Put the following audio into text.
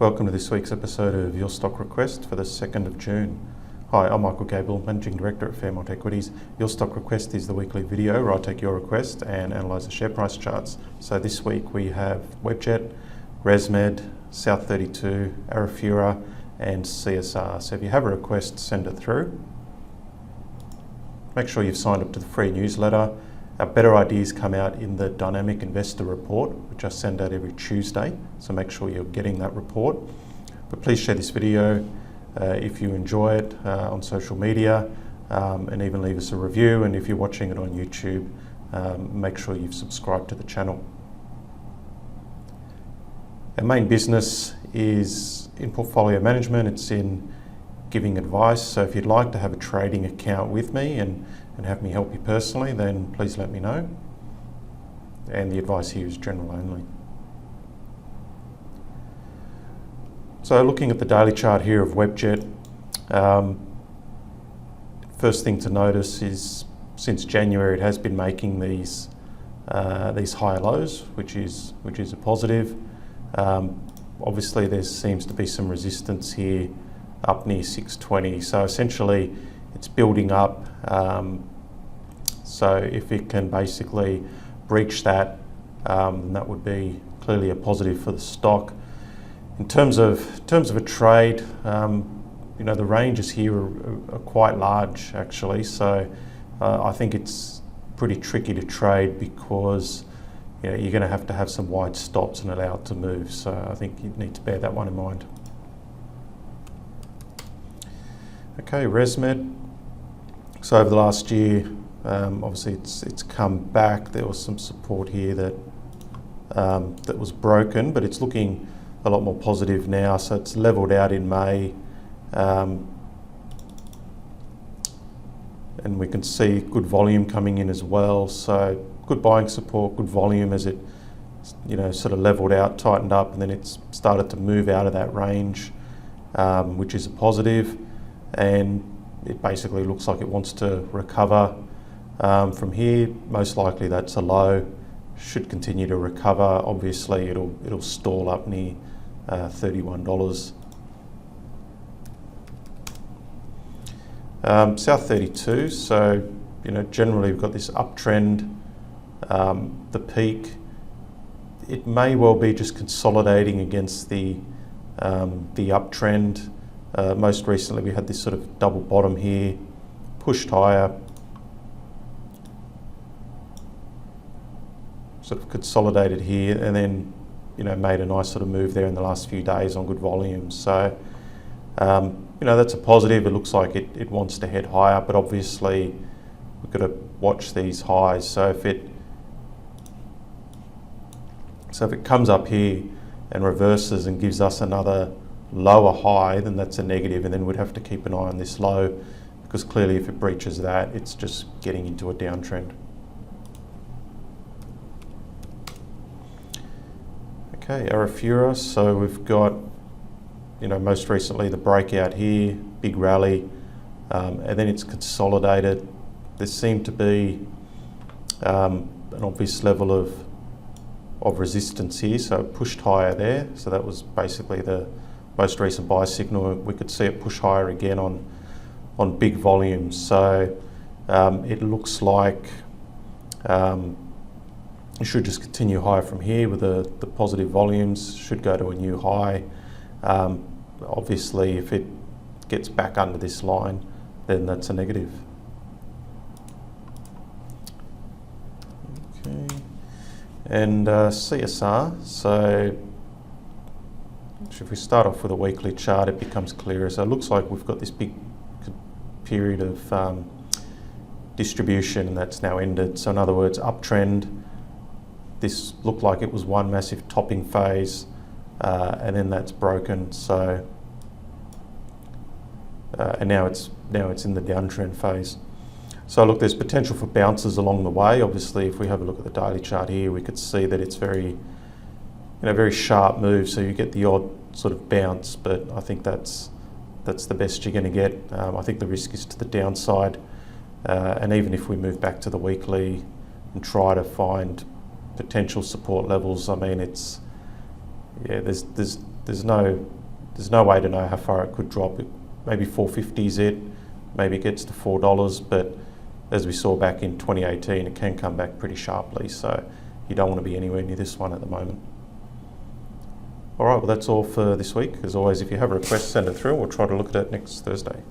Welcome to this week's episode of Your Stock Request for the 2nd of June. Hi, I'm Michael Gable, Managing Director at Fairmont Equities. Your Stock Request is the weekly video where I take your request and analyse the share price charts. So this week we have Webjet, ResMed, South32, Arafura and CSR. So if you have a request, send it through. Make sure you've signed up to the free newsletter. Our better ideas come out in the Dynamic Investor Report, which I send out every Tuesday, so make sure you're getting that report. But please share this video if you enjoy it on social media, and even leave us a review. And if you're watching it on YouTube, make sure you've subscribed to the channel. Our main business is in portfolio management. It's in giving advice. So if you'd like to have a trading account with me and have me help you personally, then please let me know. And the advice here is general only. So looking at the daily chart here of Webjet, first thing to notice is since January it has been making these higher lows, which is a positive. Obviously there seems to be some resistance here up near 620. So essentially it's building up. So if it can basically breach that, then that would be clearly a positive for the stock. In terms of a trade, the ranges here are quite large actually. So I think it's pretty tricky to trade because you're going to have some wide stops and allow it to move. So I think you need to bear that one in mind. Okay, ResMed. So over the last year, obviously it's come back. There was some support here that was broken, but it's looking a lot more positive now. So it's leveled out in May, and we can see good volume coming in as well. So good buying support, good volume as it sort of leveled out, tightened up, and then it's started to move out of that range, which is a positive. And it basically looks like it wants to recover from here. Most likely that's a low. Should continue to recover. Obviously it'll stall up near $31. South32. So generally we've got this uptrend. The peak. It may well be just consolidating against the uptrend. Most recently we had this sort of double bottom here, pushed higher, sort of consolidated here, and then made a nice sort of move there in the last few days on good volumes. So that's a positive. It looks like it wants to head higher, but obviously we've got to watch these highs. So if it comes up here and reverses and gives us another lower high, then that's a negative, and then we'd have to keep an eye on this low, because clearly if it breaches that, it's just getting into a downtrend. Okay, Arafura. So we've got most recently the breakout here, big rally, and then it's consolidated. There seemed to be an obvious level of resistance here, so it pushed higher there. So that was basically the most recent buy signal. We could see it push higher again on big volumes. So it looks like it should just continue higher from here with the positive volumes. Should go to a new high. Obviously if it gets back under this line, then that's a negative. Okay. And CSR. So if we start off with a weekly chart, it becomes clearer. So it looks like we've got this big period of distribution, and that's now ended. So in other words, uptrend. This looked like it was one massive topping phase, and then that's broken. So and now it's in the downtrend phase. So look, there's potential for bounces along the way. Obviously, if we have a look at the daily chart here, we could see that it's very sharp move. So you get the odd sort of bounce, but I think that's the best you're going to get. I think the risk is to the downside, and even if we move back to the weekly and try to find potential support levels, I mean, there's there's no way to know how far it could drop. Maybe 450 is it, maybe it gets to $4, but as we saw back in 2018, it can come back pretty sharply, so you don't want to be anywhere near this one at the moment. All right, well, that's all for this week. As always, if you have a request, send it through. We'll try to look at it next Thursday.